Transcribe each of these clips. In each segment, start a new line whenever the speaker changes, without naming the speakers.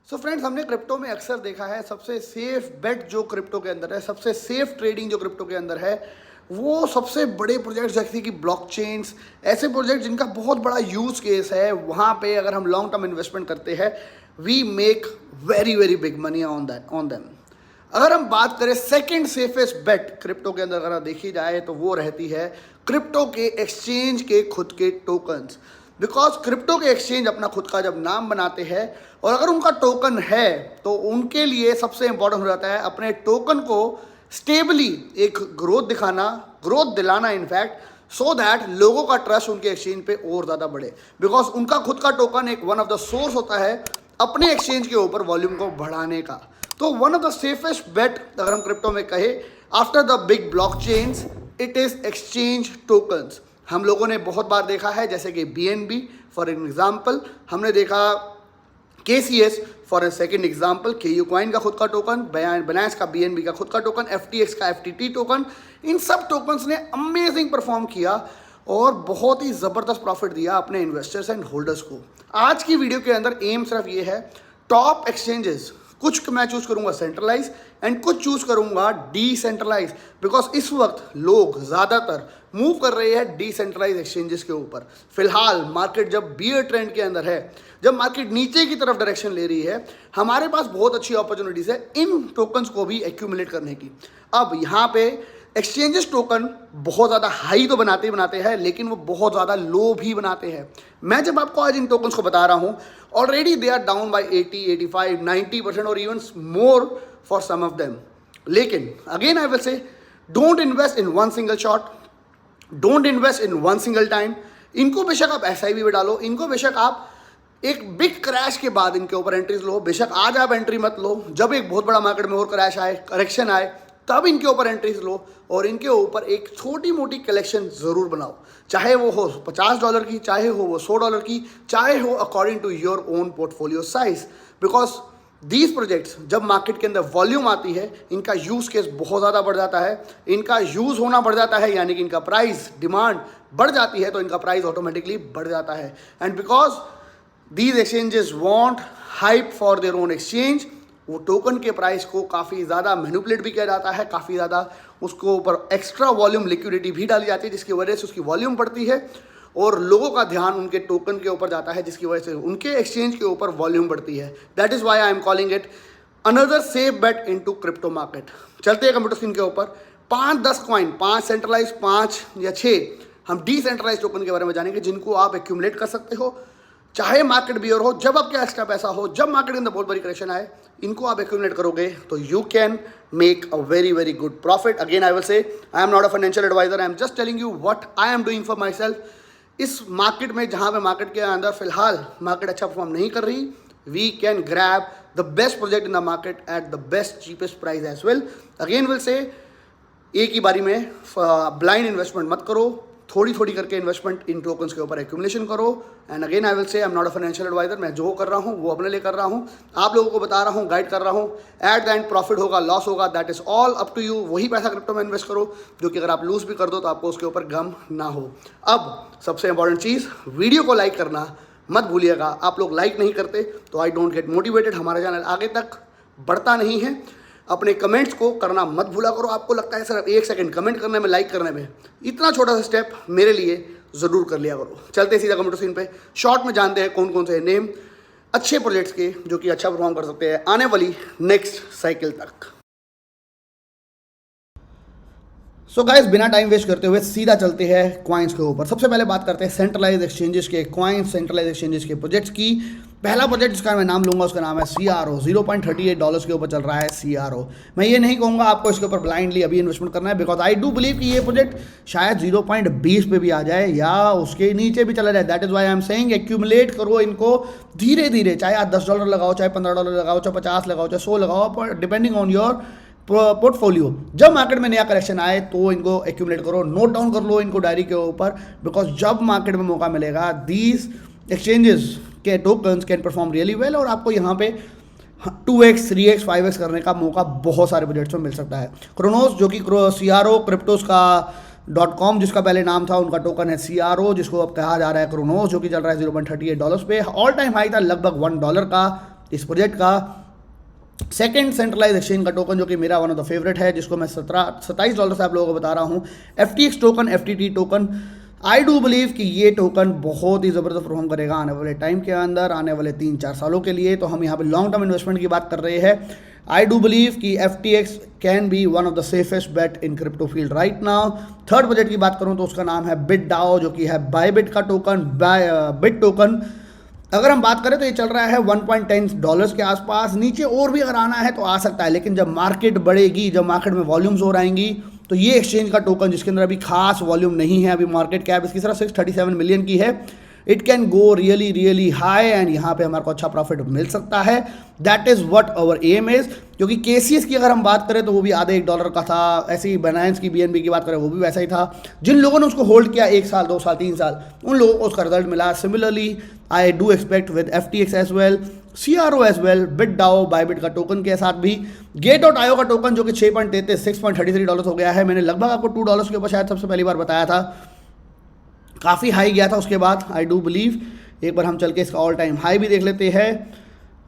So friends, हमने crypto में अक्सर देखा है सबसे सेफ बेट जो क्रिप्टो के अंदर है, सबसे सेफ ट्रेडिंग जो क्रिप्टो के अंदर है, वो सबसे बड़े प्रोजेक्ट्स जैसे कि ब्लॉकचेन्स, ऐसे प्रोजेक्ट जिनका बहुत बड़ा यूज केस है, वहाँ पे अगर हम लॉन्ग टर्म इन्वेस्टमेंट करते हैं, we make very very big money on them. अगर हम बात करें सेकंड सेफेस्ट बेट क्रिप्टो के अंदर अगर देखी जाए तो वो रहती है क्रिप्टो के एक्सचेंज के खुद के टोकन्स। बिकॉज क्रिप्टो के एक्सचेंज अपना खुद का जब नाम बनाते हैं और अगर उनका टोकन है तो उनके लिए सबसे इंपॉर्टेंट हो जाता है अपने टोकन को स्टेबली एक ग्रोथ दिलाना इनफैक्ट, सो दैट लोगों का ट्रस्ट उनके एक्सचेंज पे और ज़्यादा बढ़े। बिकॉज उनका खुद का टोकन एक वन ऑफ द सोर्स होता है अपने एक्सचेंज के ऊपर वॉल्यूम को बढ़ाने का। तो वन ऑफ द सेफेस्ट बेट अगर हम क्रिप्टो में कहे after the big blockchains, it is exchange tokens. हम लोगों ने बहुत बार देखा है, जैसे कि BNB फॉर एन एग्जाम्पल, हमने देखा KCS for a second example, KU coin का खुद का टोकन, बनास का BNB का खुद का टोकन, FTX का FTT टोकन। इन सब टोकन्स ने अमेजिंग परफॉर्म किया और बहुत ही ज़बरदस्त प्रॉफिट दिया अपने इन्वेस्टर्स एंड होल्डर्स को। आज की वीडियो के अंदर एम सिर्फ ये है, टॉप एक्सचेंजेस कुछ मैं चूज करूंगा सेंट्रलाइज एंड कुछ चूज करूंगा डिसेंट्रलाइज, बिकॉज इस वक्त लोग ज़्यादातर मूव कर रहे हैं डिसेंट्रलाइज एक्सचेंजेस के ऊपर। फिलहाल मार्केट जब बियर ट्रेंड के अंदर है, जब मार्केट नीचे की तरफ डायरेक्शन ले रही है, हमारे पास बहुत अच्छी अपॉर्चुनिटीज है इन टोकन्स को भी एक्यूमुलेट करने की। अब यहाँ पे एक्सचेंजेस टोकन बहुत ज़्यादा हाई तो बनाते ही बनाते हैं, लेकिन वो बहुत ज़्यादा लो भी बनाते हैं। मैं जब आपको आज इन टोकन्स को बता रहा हूँ, already they are down by 80, 85, 90% और even more for some of them. लेकिन again I will say, don't invest in one single shot, don't invest in one single time. इनको बेशक आप SIP में डालो, इनको बेशक आप एक बिग क्रैश के बाद इनके ऊपर एंट्रीज लो, बेशक आज आप एंट्री मत लो, जब एक बहुत बड़ा मार्केट में और क्रैश आए, करेक्शन आए, तब इनके ऊपर एंट्रीज लो और इनके ऊपर एक छोटी मोटी कलेक्शन ज़रूर बनाओ, चाहे वो हो $50 की, चाहे हो वो $100 की, चाहे हो according to your own portfolio size. Because these projects जब मार्केट के अंदर वॉल्यूम आती है, इनका यूज़ केस बहुत ज़्यादा बढ़ जाता है, इनका यूज़ होना बढ़ जाता है, यानी कि इनका प्राइस डिमांड बढ़ जाती है, तो इनका प्राइस ऑटोमेटिकली बढ़ जाता है। And because these exchanges want hype for their own exchange, वो टोकन के प्राइस को काफ़ी ज़्यादा मैनिपुलेट भी किया जाता है, काफ़ी ज़्यादा उसको ऊपर एक्स्ट्रा वॉल्यूम लिक्विडिटी भी डाली जाती है, जिसकी वजह से उसकी वॉल्यूम बढ़ती है और लोगों का ध्यान उनके टोकन के ऊपर जाता है, जिसकी वजह से उनके एक्सचेंज के ऊपर वॉल्यूम बढ़ती है। That is why I am calling it another safe bet into crypto market. चलते हैं कंप्यूटर स्क्रीन के ऊपर 5-10 कॉइन, 5 सेंट्रलाइज, 5 या 6 हम डिसेंट्रलाइज टोकन के बारे में जानेंगे, जिनको आप एक्यूमुलेट कर सकते हो, चाहे मार्केट बियर हो, जब आपके एक्स्ट्रा पैसा हो, जब मार्केट के अंदर बहुत बड़ी करेक्शन आए, इनको आप एक्यूमुलेट करोगे तो you can make a very very good profit. Again I will say, I am not a financial advisor, I am just telling you what I am doing for myself. इस market में जहाँ पे market के अंदर फिलहाल market अच्छा perform नहीं कर रही, we can grab the best project in the market at the best cheapest price as well. Again will say, एक ही बारी में ब्लाइंड इन्वेस्टमेंट मत करो, थोड़ी थोड़ी करके इन्वेस्टमेंट इन टोकन्स के ऊपर एक्यूमुलेशन करो। And again I will say, I am not a financial advisor, मैं जो कर रहा हूँ वो अपने लिए कर रहा हूँ, आप लोगों को बता रहा हूँ, गाइड कर रहा हूँ। एट द एंड प्रॉफिट होगा, लॉस होगा, that is all up to you. वही पैसा क्रिप्टो में इन्वेस्ट करो जो कि अगर आप लूज भी कर दो तो आपको उसके ऊपर गम ना हो। अब सबसे इंपॉर्टेंट चीज़, वीडियो को लाइक करना मत भूलिएगा। आप लोग लाइक नहीं करते तो आई डोंट गेट मोटिवेटेड, हमारा चैनल आगे तक बढ़ता नहीं है। अपने कमेंट्स को करना मत भूला करो। आपको लगता है सिर्फ 1 सेकंड कमेंट करने में, लाइक करने में, इतना छोटा सा स्टेप मेरे लिए ज़रूर कर लिया करो। चलते सीधा कंप्यूटर स्क्रीन पे शॉर्ट में जानते हैं कौन कौन से नेम अच्छे प्रोजेक्ट्स के जो कि अच्छा परफॉर्म कर सकते हैं आने वाली नेक्स्ट साइकिल तक। सो गाइस, बिना टाइम वेस्ट करते हुए सीधा चलते हैं क्वाइंस के ऊपर। सबसे पहले बात करते हैं सेंट्रलाइज एक्सचेंजेस के क्वाइंस, सेंट्रलाइज एक्सचेंजेस के प्रोजेक्ट्स की। पहला प्रोजेक्ट जिसका मैं नाम लूंगा उसका नाम है CRO। $0.38 के ऊपर चल रहा है CRO। मैं ये नहीं कहूँगा आपको इसके ऊपर ब्लाइंडली अभी इन्वेस्टमेंट करना है, बिकॉज आई डू बिलीव कि ये प्रोजेक्ट शायद 0.20 पे भी आ जाए या उसके नीचे भी चला जाए। That is why I am saying accumulate करो इनको धीरे धीरे, चाहे आप $10 लगाओ, चाहे $15 लगाओ, चाहे 50 लगाओ, चाहे 100 लगाओ, डिपेंडिंग ऑन योर पोर्टफोलियो। जब मार्केट में नया करेक्शन आए तो इनको एक्यूमुलेट करो, नोट डाउन कर लो इनको डायरी के ऊपर, बिकॉज जब मार्केट में मौका मिलेगा दीज एक्सचेंजेस के tokens can perform really well और आपको यहाँ पे 2x, 3x, 5x करने का मौका बहुत सारे प्रोजेक्ट्स में मिल सकता है। क्रोनोस जो कि CRO क्रिप्टोस का .com जिसका पहले नाम था, उनका टोकन है CRO, जिसको अब कहा जा रहा है क्रोनोस, जो कि चल रहा है $0.38 पे। ऑल टाइम हाई था लगभग $1 का इस प्रोजेक्ट का सेकेंड सेंट्रलाइज एक्सचेंज का टोकन जो कि मेरा वन ऑफ द फेवरेट है, जिसको मैं $27 से आप लोगों को बता रहा हूँ, FTX token, FTT token. I do believe कि ये टोकन बहुत ही ज़बरदस्त परफॉर्म करेगा आने वाले टाइम के अंदर, आने वाले 3-4 सालों के लिए। तो हम यहाँ पे लॉन्ग टर्म इन्वेस्टमेंट की बात कर रहे हैं। आई डू बिलीव कि FTX can be one of the safest bet in crypto field right now. Third project की बात करूँ तो उसका नाम है BitDAO, जो कि है बायबिट का टोकन, बिट टोकन। अगर हम बात करें तो ये चल रहा है $1.10 के आसपास। नीचे और भी अगर आना है तो आ सकता है, लेकिन जब मार्केट बढ़ेगी, जब मार्केट में वॉल्यूम्स और आएंगी, तो ये एक्सचेंज का टोकन जिसके अंदर अभी खास वॉल्यूम नहीं है, अभी मार्केट कैप इसकी सिर्फ 637 मिलियन की है, it can go really really high and यहाँ पे हमारे को अच्छा प्रॉफिट मिल सकता है। That is what our aim is. क्योंकि KCS की अगर हम बात करें तो वो भी आधे $1 का था, ऐसे ही बाइनेंस की BNB की बात करें वो भी वैसा ही था। जिन लोगों ने उसको होल्ड किया 1 साल 2 साल 3 साल, उन लोगों को उसका रिजल्ट मिला। Similarly I do expect with FTX as well, CRO as well, BitDAO Bybit का टोकन के साथ भी। Gate.io का टोकन जो कि 6.33 हो गया है, मैंने लगभग आपको $2 के ऊपर शायद सबसे पहली बार बताया था, काफ़ी हाई गया था उसके बाद। आई डू बिलीव एक बार हम चल के इसका ऑल टाइम हाई भी देख लेते हैं।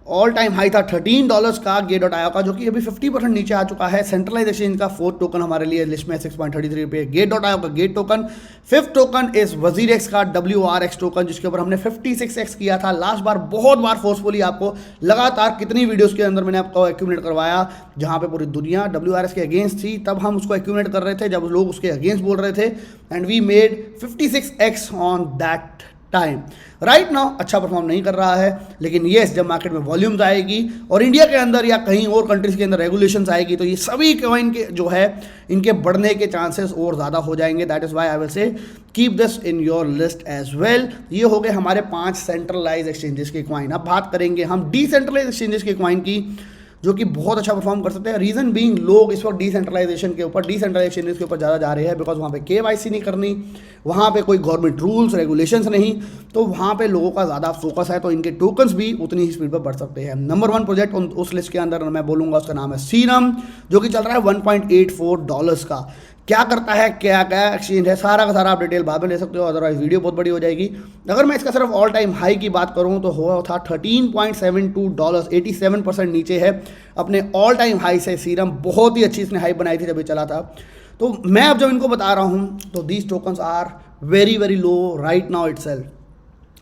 ऑल टाइम हाई था $13 का Gate.io का, जो कि अभी 50% नीचे आ चुका है। सेंट्रलाइज एक्सचेंज का फोर्थ टोकन हमारे लिए लिस्ट में 6.33 रुपये। Gate.io का गेट टोकन। फिफ्थ टोकन इस WazirX का WRX टोकन, जिसके ऊपर हमने 56x किया था लास्ट बार, बहुत बार फोर्सफुली आपको लगातार कितनी वीडियोस के अंदर मैंने आपको एक्यूमुलेट करवाया, जहां पे पूरी दुनिया WRX के अगेंस्ट थी, तब हम उसको एक्यूमुलेट कर रहे थे जब लोग उसके अगेंस्ट बोल रहे थे, and we made 56x on that time. Right now अच्छा परफॉर्म नहीं कर रहा है, लेकिन येस जब मार्केट में वॉल्यूम्स आएगी और इंडिया के अंदर या कहीं और कंट्रीज के अंदर रेगुलेशंस आएगी, तो ये सभी कॉइन के जो है इनके बढ़ने के चांसेस और ज़्यादा हो जाएंगे। That is why I will say keep this in your list as well. ये हो गए हमारे 5 सेंट्रलाइज एक्सचेंजेस के कॉइन। अब बात करेंगे हम डिसेंट्रलाइज एक्सचेंजेस के कॉइन की, जो कि बहुत अच्छा परफॉर्म कर सकते हैं। रीज़न बीइंग लोग इस वक्त डिसेंट्रलाइजेशन के ऊपर, डिसेंट्रलाइजेशन के ऊपर ज़्यादा जा रहे हैं, बिकॉज वहाँ पे KYC नहीं करनी, वहाँ पे कोई गवर्नमेंट रूल्स रेगुलेशंस नहीं, तो वहाँ पे लोगों का ज़्यादा फोकस है, तो इनके टोकन्स भी उतनी ही स्पीड पर बढ़ सकते हैं। नंबर 1 प्रोजेक्ट उस लिस्ट के अंदर मैं बोलूँगा उसका नाम है सीरम, जो कि चल रहा है $1.84 का। क्या करता है, क्या क्या एक्सचेंज है, सारा का सारा आप डिटेल बाद में ले सकते हो, अदरवाइज वीडियो बहुत बड़ी हो जाएगी। अगर मैं इसका सिर्फ ऑल टाइम हाई की बात करूं तो हुआ था $13.72, 87% नीचे है अपने ऑल टाइम हाई से। सीरम बहुत ही अच्छी इसने हाई बनाई थी जब ये चला था। तो मैं अब जब इनको बता रहा हूं तो these tokens are very very low right now itself.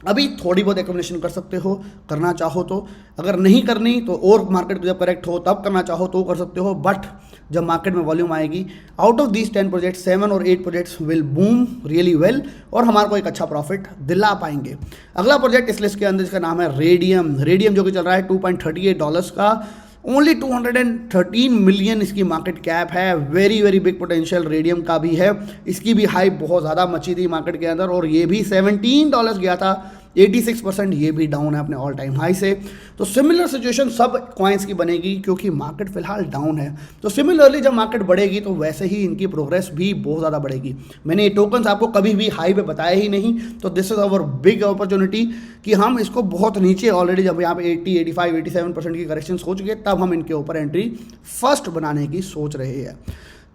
अभी थोड़ी बहुत एक्यूमुलेशन कर सकते हो, करना चाहो तो, अगर नहीं करनी तो और मार्केट जब करेक्ट हो तब करना चाहो तो कर सकते हो, बट जब मार्केट में वॉल्यूम आएगी, आउट ऑफ दीज 10 प्रोजेक्ट्स 7 और 8 projects will boom really well और हमारे को एक अच्छा प्रॉफिट दिला पाएंगे। अगला प्रोजेक्ट इस लिस्ट के अंदर इसका नाम है रेडियम, जो कि चल रहा है $2.38 का। ओनली 213 मिलियन इसकी मार्केट कैप है। Very very big potential radium का भी है। इसकी भी हाइप बहुत ज़्यादा मची थी मार्केट के अंदर और ये भी $17 गया था। 86% ये भी डाउन है अपने ऑल टाइम हाई से। तो सिमिलर सिचुएशन सब कॉइन्स की बनेगी, क्योंकि मार्केट फिलहाल डाउन है। तो सिमिलरली जब मार्केट बढ़ेगी तो वैसे ही इनकी प्रोग्रेस भी बहुत ज़्यादा बढ़ेगी। मैंने ये टोकन्स आपको कभी भी हाई पे बताया ही नहीं, तो this is our big opportunity कि हम इसको बहुत नीचे ऑलरेडी, जब यहाँ पे 80, 85, 87% की करेक्शन हो चुकी है, तब हम इनके ऊपर एंट्री फर्स्ट बनाने की सोच रहे हैं।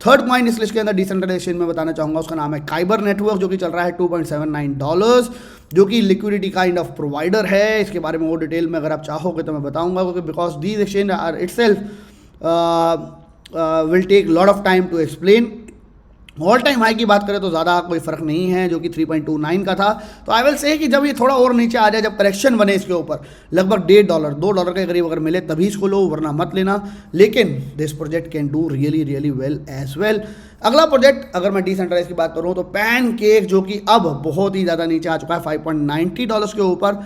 थर्ड कॉइन इस लिस्ट के अंदर डिसेंट्रलाइजेशन में बताना चाहूँगा, उसका नाम है काइबर नेटवर्क, जो कि चल रहा है $2.79, जो कि लिक्विडिटी काइंड ऑफ प्रोवाइडर है। इसके बारे में और डिटेल में अगर आप चाहोगे तो मैं बताऊंगा, क्योंकि because these exchange are itself will take lot of time to explain. All time high की बात करें तो ज़्यादा कोई फ़र्क नहीं है, जो कि 3.29 का था। तो आई विल से कि जब ये थोड़ा और नीचे आ जाए, जब करेक्शन बने इसके ऊपर लगभग $1.5 $2 के करीब अगर मिले तभी इसको लो, वरना मत लेना। लेकिन this project can do really really well as well. अगला प्रोजेक्ट अगर मैं डिसेंट्रलाइज की बात करूँ तो पैनकेक, जो कि अब बहुत ही ज़्यादा नीचे आ चुका है $5.90 के ऊपर।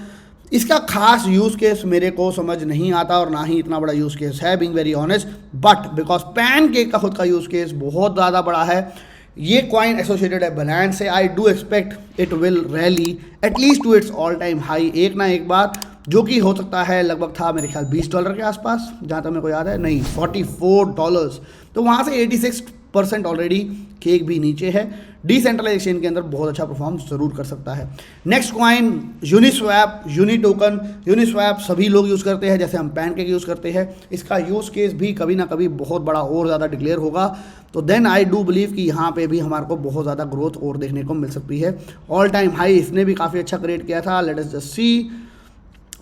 इसका खास यूज़ केस मेरे को समझ नहीं आता और ना ही इतना बड़ा यूज़ केस है, being very honest, but because pancake का खुद का यूज़ केस बहुत ज़्यादा बड़ा है। ये कॉइन एसोसिएटेड है बाइनेंस से। आई do expect it will rally at least to it's all time high एक ना एक बार, जो कि हो सकता है लगभग था मेरे ख्याल $20 के आसपास, जहाँ तक मेरे को याद है, नहीं $44। तो वहाँ से 86% ऑलरेडी केक भी नीचे है। डिसेंट्रलाइजेशन के अंदर बहुत अच्छा परफॉर्म जरूर कर सकता है। Next coin Uniswap, Uni token. Uniswap सभी लोग यूज़ करते हैं, जैसे हम पैनकेक यूज़ करते हैं। इसका यूज़ केस भी कभी ना कभी बहुत बड़ा और ज़्यादा डिक्लेयर होगा, तो देन आई डू बिलीव कि यहाँ पे भी हमारे को बहुत ज़्यादा ग्रोथ और देखने को मिल सकती है। ऑल टाइम हाई इसने भी काफ़ी अच्छा क्रिएट किया था। लेट अस जस्ट सी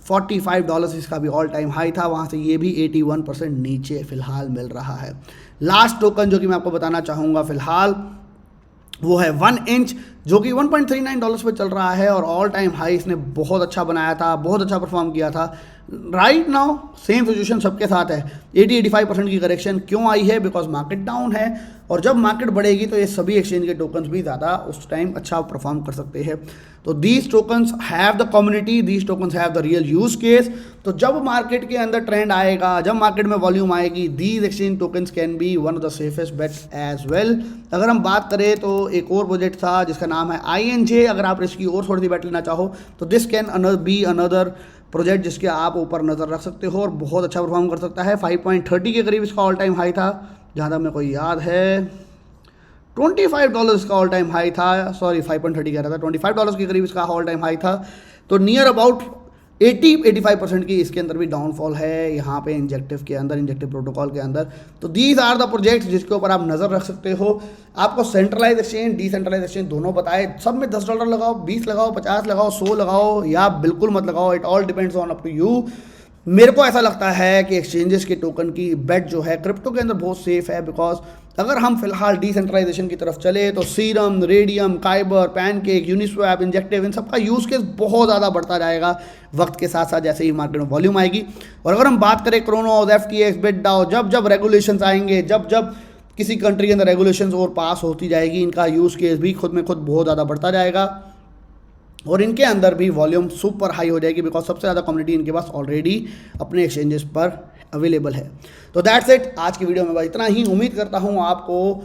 $45 इसका भी ऑल टाइम हाई था, वहाँ से ये भी 81% नीचे फिलहाल मिल रहा है। लास्ट टोकन जो कि मैं आपको बताना चाहूँगा फिलहाल वो है 1 इंच, जो कि $1.39 पे चल रहा है और ऑल टाइम हाई इसने बहुत अच्छा बनाया था, बहुत अच्छा परफॉर्म किया था। राइट नाउ सेम सिचुएशन सबके साथ है। 80-85% की करेक्शन क्यों आई है? बिकॉज मार्केट डाउन है, और जब मार्केट बढ़ेगी तो ये सभी एक्सचेंज के टोकन्स भी ज़्यादा उस टाइम अच्छा परफॉर्म कर सकते हैं। तो these tokens have the community, these tokens have the real use case. तो जब मार्केट के अंदर ट्रेंड आएगा, जब मार्केट में वॉल्यूम आएगी, these exchange tokens can be one of the safest bet as well. अगर हम बात करें तो एक और प्रोजेक्ट था जिसका नाम है INJ। अगर आप इसकी और थोड़ी सी बेट लेना चाहो तो this can be another project जिसके आप ऊपर नज़र रख सकते हो और बहुत अच्छा परफॉर्म कर सकता है। 5.30 के करीब इसका ऑल टाइम हाई था, जहाँ तक मेरे को याद है। $25 इसका ऑल टाइम हाई था, सॉरी 5.30 कह रहा था, $25 के करीब इसका ऑल टाइम हाई था। तो नियर अबाउट 80-85% की इसके अंदर भी डाउनफॉल है यहाँ पे इंजेक्टिव के अंदर, इंजेक्टिव प्रोटोकॉल के अंदर। तो दीज आर द प्रोजेक्ट्स जिसके ऊपर आप नज़र रख सकते हो। आपको सेंट्रलाइज एक्सचेंज, डिसेंट्रलाइज एक्सचेंज दोनों बताए, सब में $10 लगाओ, 20 लगाओ, 50 लगाओ, 100 लगाओ या बिल्कुल मत लगाओ, it all depends on up to you. मेरे को ऐसा लगता है कि एक्सचेंजेस के टोकन की बेट जो है क्रिप्टो के अंदर बहुत सेफ है, बिकॉज अगर हम फिलहाल डिसेंट्रलाइजेशन की तरफ चले तो serum, Raydium, Kyber, pancake, Uniswap, Injective, इन सबका यूज़ केस बहुत ज़्यादा बढ़ता जाएगा वक्त के साथ साथ जैसे ही मार्केट में वॉल्यूम आएगी। और अगर हम बात करें क्रोनोस, FTX, बिटडाओ, जब जब रेगुलेशंस आएंगे, जब जब किसी कंट्री के अंदर रेगुलेशंस और पास होती जाएगी, इनका यूज़ केस भी खुद में खुद बहुत ज़्यादा बढ़ता जाएगा और इनके अंदर भी वॉल्यूम सुपर हाई हो जाएगी, बिकॉज सबसे ज़्यादा कम्युनिटी इनके पास ऑलरेडी अपने एक्सचेंजेस पर अवेलेबल है। तो दैट्स इट, आज की वीडियो में बस इतना ही। उम्मीद करता हूँ आपको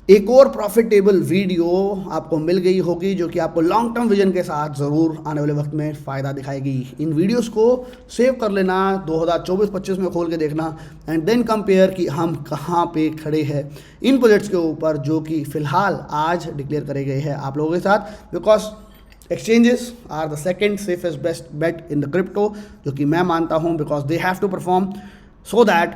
एक और प्रॉफिटेबल वीडियो आपको मिल गई होगी, जो कि आपको लॉन्ग टर्म विजन के साथ ज़रूर आने वाले वक्त में फ़ायदा दिखाएगी। इन वीडियोस को सेव कर लेना, 2024-25 में खोल के देखना एंड देन कंपेयर कि हम कहाँ पे खड़े हैं इन प्रोजेक्ट्स के ऊपर, जो कि फ़िलहाल आज डिक्लेयर करे गए हैं आप लोगों के साथ। Because exchanges are the second safest best bet in the crypto, जो कि मैं मानता हूँ, because they have to perform so that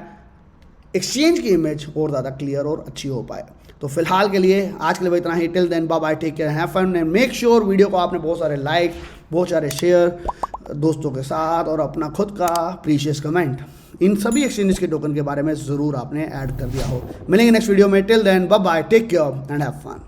exchange की इमेज और ज़्यादा क्लियर और अच्छी हो पाए। तो फिलहाल के लिए आज के लिए इतना ही। Till then bye bye, take care, have fun and make sure video को आपने बहुत सारे लाइक, बहुत सारे शेयर दोस्तों के साथ और अपना खुद का प्रीशियस कमेंट इन सभी एक्सचेंजेस के टोकन के बारे में ज़रूर आपने ऐड कर दिया हो। मिलेंगे नेक्स्ट वीडियो में। Till then bye bye, take care and have fun.